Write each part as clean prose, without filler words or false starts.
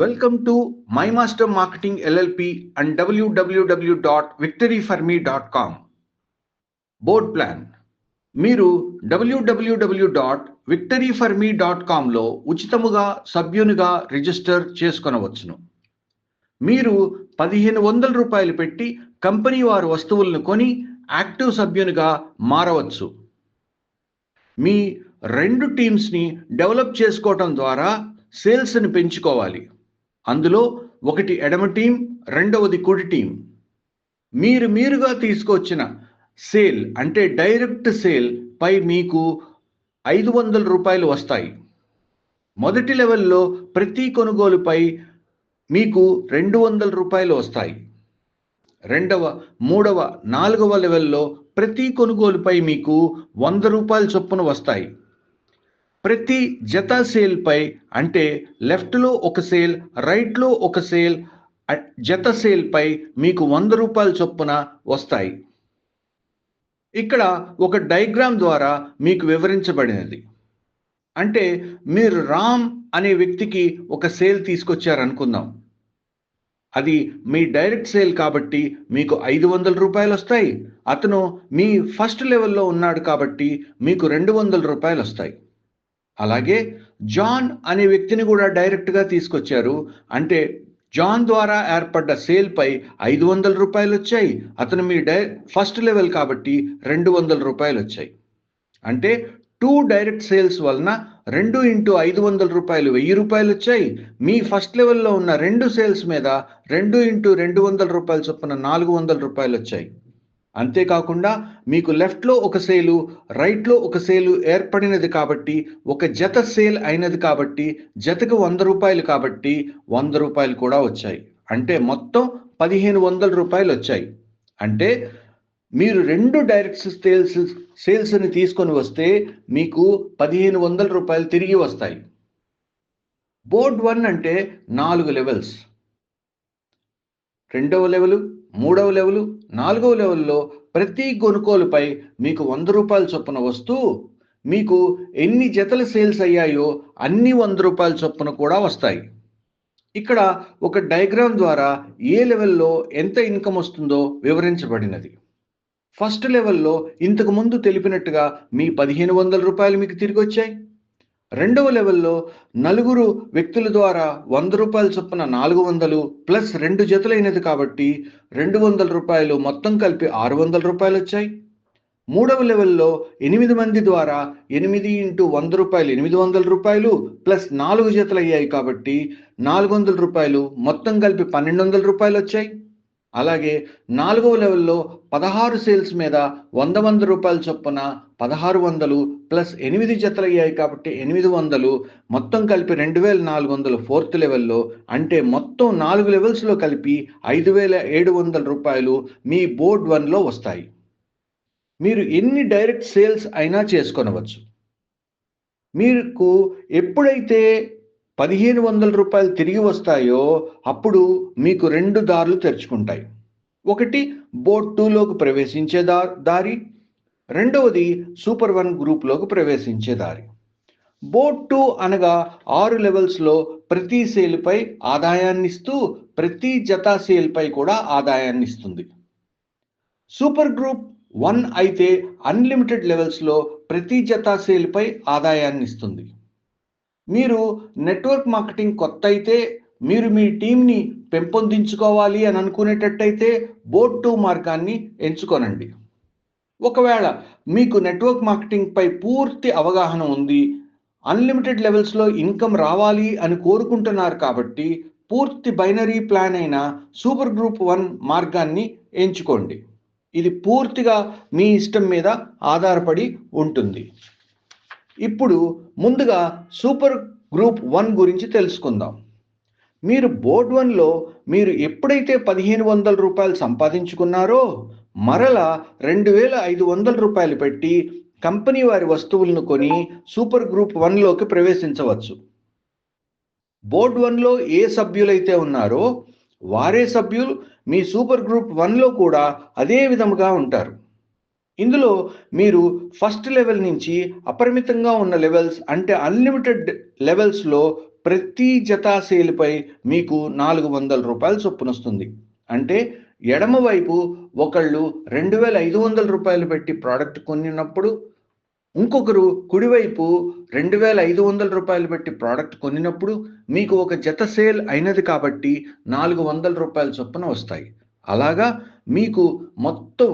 Welcome to My Master Marketing LLP and www.victoryforme.com. Board plan. మీరు www.victoryforme.comలో ఉచితముగా సభ్యునిగా register చేసుకొనవచ్చును. మీరు 1500 రూపాయలు పెట్టి కంపెనీ వారి వస్తువులను కొని యాక్టివ్ సభ్యునిగా మారవచ్చు. మీ 2 టీమ్స్ని డెవలప్ చేసుకోవటం ద్వారా సేల్స్ని పెంచుకోవాలి. అందులో ఒకటి ఎడమ టీం, రెండవది కుడి టీం. మీరుగా తీసుకొచ్చిన సేల్ అంటే డైరెక్ట్ సేల్ పై మీకు 500 రూపాయలు వస్తాయి. మొదటి లెవెల్లో ప్రతి కొనుగోలుపై మీకు 200 రూపాయలు వస్తాయి. రెండవ, మూడవ, 4వ లెవెల్లో ప్రతి కొనుగోలుపై మీకు 100 రూపాయల చొప్పున వస్తాయి. ప్రతి జత సేల్పై అంటే లెఫ్ట్లో ఒక సేల్, రైట్లో ఒక సేల్, జత సేల్పై మీకు 100 రూపాయల చొప్పున వస్తాయి. ఇక్కడ ఒక డయాగ్రామ్ ద్వారా మీకు వివరించబడినది. అంటే మీరు రామ్ అనే వ్యక్తికి ఒక సేల్ తీసుకొచ్చారనుకుందాం. అది మీ డైరెక్ట్ సేల్ కాబట్టి మీకు 500 రూపాయలు వస్తాయి. అతను మీ ఫస్ట్ లెవెల్లో ఉన్నాడు కాబట్టి మీకు 200 రూపాయలు వస్తాయి. అలాగే జాన్ అనే వ్యక్తిని కూడా డైరెక్ట్గా తీసుకొచ్చారు. అంటే జాన్ ద్వారా ఏర్పడ్డ సేల్పై 500 రూపాయలు వచ్చాయి. అతను మీ ఫస్ట్ లెవెల్ కాబట్టి 200 రూపాయలు వచ్చాయి. అంటే 2 డైరెక్ట్ సేల్స్ వలన 2 × 500 రూపాయలు 1000 రూపాయలు వచ్చాయి. మీ ఫస్ట్ లెవెల్లో ఉన్న 2 సేల్స్ మీద 2 × 200 రూపాయల చొప్పున 400 రూపాయలు వచ్చాయి. అంతేకాకుండా మీకు లెఫ్ట్లో ఒక సేలు, రైట్లో ఒక సేలు ఏర్పడినది కాబట్టి ఒక జత సేల్ అయినది కాబట్టి జతకు 100 రూపాయలు కాబట్టి 100 రూపాయలు కూడా వచ్చాయి. అంటే మొత్తం 1500 రూపాయలు వచ్చాయి. అంటే మీరు 2 డైరెక్ట్ సేల్స్ని తీసుకొని వస్తే మీకు 1500 రూపాయలు తిరిగి వస్తాయి. బోర్డ్ 1 అంటే 4 లెవెల్స్. 2వ లెవెలు, 3వ లెవెలు, 4వ లెవెల్లో ప్రతి కొనుగోలుపై మీకు 100 రూపాయల చొప్పున వస్తూ మీకు ఎన్ని జతల సేల్స్ అయ్యాయో అన్ని 100 రూపాయల చొప్పున కూడా వస్తాయి. ఇక్కడ ఒక డయాగ్రామ్ ద్వారా ఏ లెవెల్లో ఎంత ఇన్కమ్ వస్తుందో వివరించబడినది. ఫస్ట్ లెవెల్లో ఇంతకు ముందు తెలిపినట్టుగా మీ 1500 రూపాయలు మీకు తిరిగి వచ్చాయి. రెండవ లెవెల్లో 4 వ్యక్తుల ద్వారా 100 రూపాయల చొప్పున 400 ప్లస్ 2 జతలైనది కాబట్టి 200 రూపాయలు మొత్తం కలిపి 600 రూపాయలు వచ్చాయి. మూడవ లెవెల్లో 8 మంది ద్వారా 8 × 100 రూపాయలు 800 రూపాయలు ప్లస్ 4 జతలు అయ్యాయి కాబట్టి 400 రూపాయలు మొత్తం కలిపి 1200 రూపాయలు వచ్చాయి. అలాగే 4వ లెవెల్లో 16 సేల్స్ మీద 100 రూపాయల చొప్పున 1600 ప్లస్ 8 జతలు అయ్యాయి కాబట్టి 800 మొత్తం కలిపి 2400 4th లెవెల్లో. అంటే మొత్తం 4 లెవెల్స్లో కలిపి 5700 రూపాయలు మీ బోర్డ్ 1లో వస్తాయి. మీరు ఎన్ని డైరెక్ట్ సేల్స్ అయినా చేసుకొనవచ్చు. మీకు ఎప్పుడైతే 1500 రూపాయలు తిరిగి వస్తాయో అప్పుడు మీకు 2 దారులు తెరుచుకుంటాయి. ఒకటి బోర్డ్ 2లోకి ప్రవేశించే దారి, రెండవది సూపర్ 1 గ్రూప్లోకి ప్రవేశించే దారి. బోర్డ్ 2 అనగా 6 లెవెల్స్లో ప్రతి సేల్పై ఆదాయాన్ని ఇస్తూ ప్రతి జత సేల్పై కూడా ఆదాయాన్ని ఇస్తుంది. సూపర్ గ్రూప్ 1 అయితే అన్లిమిటెడ్ లెవెల్స్లో ప్రతి జత సేల్పై ఆదాయాన్ని ఇస్తుంది. మీరు నెట్వర్క్ మార్కెటింగ్ కొత్త అయితే మీరు మీ టీంని పెంపొందించుకోవాలి అని అనుకునేటట్టయితే బోర్డ్ 2 మార్గాన్ని ఎంచుకోనండి. ఒకవేళ మీకు నెట్వర్క్ మార్కెటింగ్ పై పూర్తి అవగాహన ఉంది, అన్లిమిటెడ్ లెవెల్స్లో ఇన్కమ్ రావాలి అని కోరుకుంటున్నారు కాబట్టి పూర్తి బైనరీ ప్లాన్ అయిన సూపర్ గ్రూప్ 1 మార్గాన్ని ఎంచుకోండి. ఇది పూర్తిగా మీ ఇష్టం మీద ఆధారపడి ఉంటుంది. ఇప్పుడు ముందుగా సూపర్ గ్రూప్ 1 గురించి తెలుసుకుందాం. మీరు బోర్డ్ 1లో మీరు ఎప్పుడైతే 1500 రూపాయలు సంపాదించుకున్నారో మరలా 2500 రూపాయలు పెట్టి కంపెనీ వారి వస్తువులను కొని సూపర్ గ్రూప్ 1లోకి ప్రవేశించవచ్చు. బోర్డ్ 1లో ఏ సభ్యులైతే ఉన్నారో వారే సభ్యులు మీ సూపర్ గ్రూప్ 1లో కూడా అదే విధముగా ఉంటారు. ఇందులో మీరు ఫస్ట్ లెవెల్ నుంచి అపరిమితంగా ఉన్న లెవెల్స్ అంటే అన్లిమిటెడ్ లెవెల్స్లో ప్రతి జత సేల్పై మీకు 400 రూపాయలు చొప్పున వస్తుంది. అంటే ఎడమవైపు ఒకళ్ళు 2500 పెట్టి ప్రోడక్ట్ కొనినప్పుడు, ఇంకొకరు కుడివైపు 2500 పెట్టి ప్రోడక్ట్ కొనినప్పుడు మీకు ఒక జత సేల్ అయినది కాబట్టి 400 రూపాయల చొప్పున వస్తాయి. అలాగా మీకు మొత్తం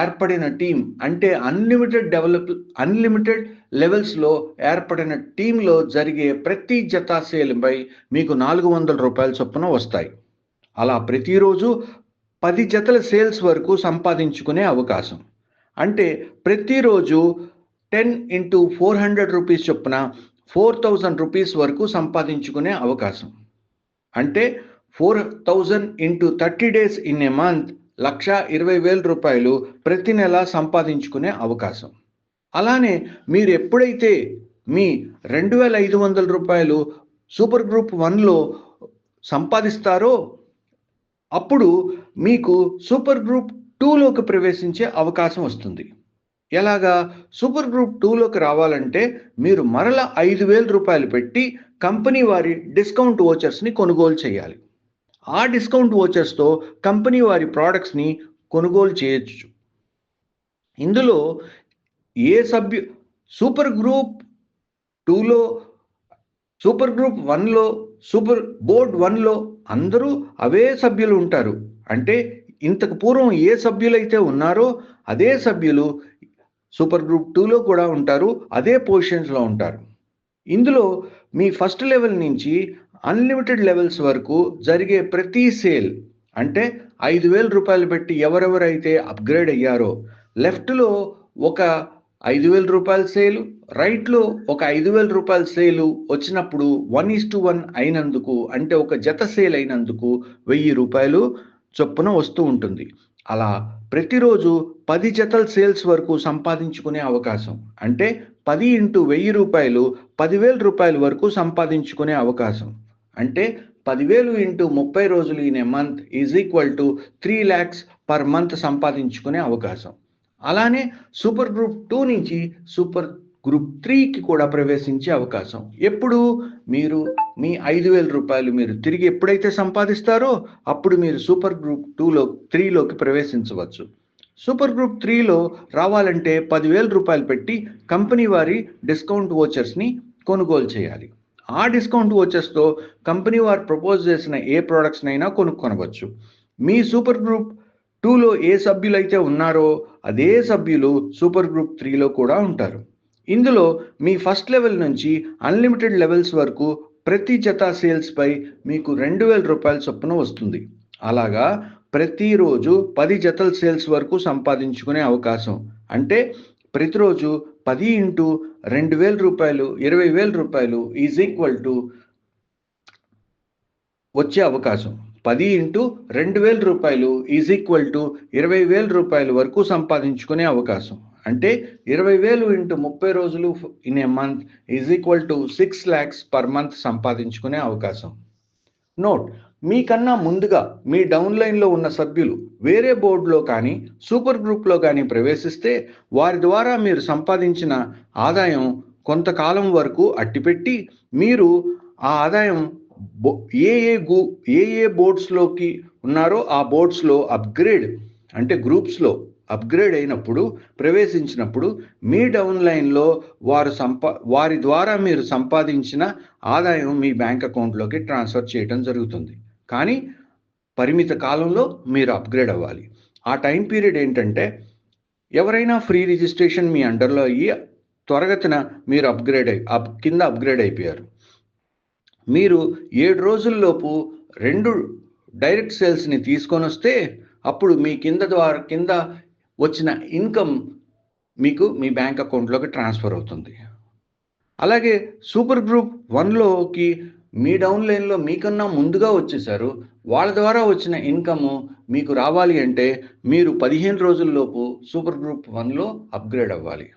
ఏర్పడిన టీం అంటే అన్లిమిటెడ్ లెవెల్స్లో ఏర్పడిన టీంలో జరిగే ప్రతి జత సేల్పై మీకు 400 రూపాయల చొప్పున వస్తాయి. అలా ప్రతిరోజు 10 జతల సేల్స్ వరకు సంపాదించుకునే అవకాశం. అంటే ప్రతిరోజు 10 into 400 రూపీస్ చొప్పున 4000 రూపీస్ వరకు సంపాదించుకునే అవకాశం. అంటే 4000 into 30 days in a month 1,20,000 రూపాయలు ప్రతి నెల సంపాదించుకునే అవకాశం. అలానే మీరు ఎప్పుడైతే మీ 2,500 రూపాయలు సూపర్ గ్రూప్ 1లో సంపాదిస్తారో అప్పుడు మీకు సూపర్ గ్రూప్ 2లోకి ప్రవేశించే అవకాశం వస్తుంది. ఎలాగా? సూపర్ గ్రూప్ 2లోకి రావాలంటే మీరు మరల 5,000 రూపాయలు పెట్టి కంపెనీ వారి డిస్కౌంట్ వోచర్స్ని కొనుగోలు చేయాలి. ఆ డిస్కౌంట్ వోచర్స్తో కంపెనీ వారి ప్రోడక్ట్స్ని కొనుగోలు చేయొచ్చు. ఇందులో సూపర్ గ్రూప్ 2లో, సూపర్ గ్రూప్ 1లో, సూపర్ బోర్డ్ 1లో అందరూ అవే సభ్యులు ఉంటారు. అంటే ఇంతకు పూర్వం ఏ సభ్యులైతే ఉన్నారో అదే సభ్యులు సూపర్ గ్రూప్ 2లో కూడా ఉంటారు, అదే పొజిషన్స్లో ఉంటారు. ఇందులో మీ ఫస్ట్ లెవెల్ నుంచి అన్లిమిటెడ్ లెవెల్స్ వరకు జరిగే ప్రతి సేల్ అంటే 5,000 రూపాయలు పెట్టి ఎవరెవరైతే అప్గ్రేడ్ అయ్యారో లెఫ్ట్లో ఒక 5,000 రూపాయల సేలు, రైట్లో ఒక 5,000 రూపాయల సేలు వచ్చినప్పుడు 1:1 అయినందుకు అంటే ఒక జత సేల్ అయినందుకు 1,000 రూపాయలు చొప్పున వస్తూ ఉంటుంది. అలా ప్రతిరోజు 10 జతల సేల్స్ వరకు సంపాదించుకునే అవకాశం. అంటే 10 into 1,000 రూపాయలు 10,000 రూపాయల వరకు సంపాదించుకునే అవకాశం. అంటే 10,000 into 30 రోజులు in a month is equal to 3 lakhs per month సంపాదించుకునే అవకాశం. అలానే సూపర్ గ్రూప్ 2 నుంచి సూపర్ గ్రూప్ 3కి కూడా ప్రవేశించే అవకాశం. ఎప్పుడు మీరు మీ 5,000 రూపాయలు మీరు తిరిగి ఎప్పుడైతే సంపాదిస్తారో అప్పుడు మీరు సూపర్ గ్రూప్ 3లోకి ప్రవేశించవచ్చు. సూపర్ గ్రూప్ 3లో రావాలంటే 10,000 రూపాయలు పెట్టి కంపెనీ వారి డిస్కౌంట్ వోచర్స్ని కొనుగోలు చేయాలి. ఆ డిస్కౌంట్ వోచర్స్తో కంపెనీ వారు ప్రపోజ్ చేసిన ఏ ప్రోడక్ట్స్నైనా కొనుక్కొనవచ్చు. మీ సూపర్ గ్రూప్ 2లో ఏ సభ్యులైతే ఉన్నారో అదే సభ్యులు సూపర్ గ్రూప్ 3లో కూడా ఉంటారు. ఇందులో మీ ఫస్ట్ లెవెల్ నుంచి అన్లిమిటెడ్ లెవెల్స్ వరకు ప్రతి జత సేల్స్పై మీకు 2,000 రూపాయల చొప్పున వస్తుంది. అలాగా ప్రతిరోజు 10 జతల సేల్స్ వరకు సంపాదించుకునే అవకాశం. అంటే ప్రతిరోజు 10 into 2,000 రూపాయలు 20,000 రూపాయలు ఈజ్ ఈక్వల్ టు వచ్చే అవకాశం. 10 into 2,000 రూపాయలు ఈజ్ ఈక్వల్ టు 20,000 రూపాయల వరకు సంపాదించుకునే అవకాశం. అంటే 20,000 into 30 రోజులు in a month is equal to 6 lakhs per month సంపాదించుకునే అవకాశం. నోట్, మీకన్నా ముందుగా మీ డౌన్లైన్లో ఉన్న సభ్యులు వేరే బోర్డులో కానీ సూపర్ గ్రూప్లో కానీ ప్రవేశిస్తే వారి ద్వారా మీరు సంపాదించిన ఆదాయం కొంతకాలం వరకు అట్టిపెట్టి మీరు ఆ ఆదాయం ఏ ఏ బోర్డ్స్లోకి ఉన్నారో ఆ బోర్డ్స్లో అప్గ్రేడ్ అంటే గ్రూప్స్లో అప్గ్రేడ్ అయినప్పుడు ప్రవేశించినప్పుడు మీ డౌన్లైన్లో వారి ద్వారా మీరు సంపాదించిన ఆదాయం మీ బ్యాంక్ అకౌంట్లోకి ట్రాన్స్ఫర్ చేయడం జరుగుతుంది. కానీ పరిమిత కాలంలో మీరు అప్గ్రేడ్ అవ్వాలి. ఆ టైం పీరియడ్ ఏంటంటే ఎవరైనా ఫ్రీ రిజిస్ట్రేషన్ మీ అండర్లో అయ్యి త్వరగతిన మీరు కింద అప్గ్రేడ్ అయిపోయారు. మీరు 7 రోజుల్లోపు 2 డైరెక్ట్ సేల్స్ని తీసుకొని వస్తే అప్పుడు మీ కింద వచ్చిన ఇన్కమ్ మీకు మీ బ్యాంక్ అకౌంట్లోకి ట్రాన్స్ఫర్ అవుతుంది. అలాగే సూపర్ గ్రూప్ 1లోకి మీ డౌన్లైన్లో మీకన్నా ముందుగా వచ్చేసారు, వాళ్ళ ద్వారా వచ్చిన ఇన్కమ్ మీకు రావాలి అంటే మీరు 15 రోజుల్లోపు సూపర్ గ్రూప్ 1లో అప్గ్రేడ్ అవ్వాలి.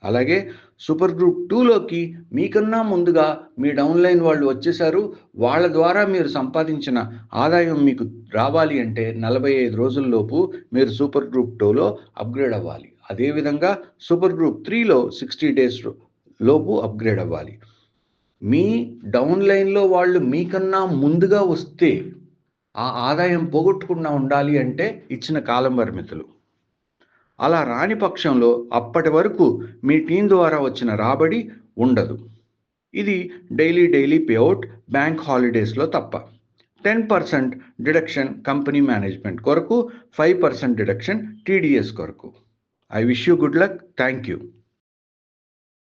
అలాగే సూపర్ గ్రూప్ 2లోకి మీకన్నా ముందుగా మీ డౌన్లైన్ వాళ్ళు వచ్చేసారు, వాళ్ళ ద్వారా మీరు సంపాదించిన ఆదాయం మీకు రావాలి అంటే 45 రోజుల్లోపు మీరు సూపర్ గ్రూప్ 2లో అప్గ్రేడ్ అవ్వాలి. అదేవిధంగా సూపర్ గ్రూప్ 3లో 60 days లోపు అప్గ్రేడ్ అవ్వాలి. మీ డౌన్ లైన్లో వాళ్ళు మీకన్నా ముందుగా వస్తే ఆ ఆదాయం పోగొట్టకుండా ఉండాలి అంటే ఇచ్చిన కాలం పరిమితులు. అలా రాని పక్షంలో అప్పటి వరకు మీ టీం ద్వారా వచ్చిన రాబడి ఉండదు. ఇది డైలీ పేఅవుట్ బ్యాంక్ హాలిడేస్లో తప్ప. 10% డిడక్షన్ కంపెనీ మేనేజ్మెంట్ కొరకు, 5% డిడక్షన్ టీడీఎస్ కొరకు. I wish you good luck. Thank you.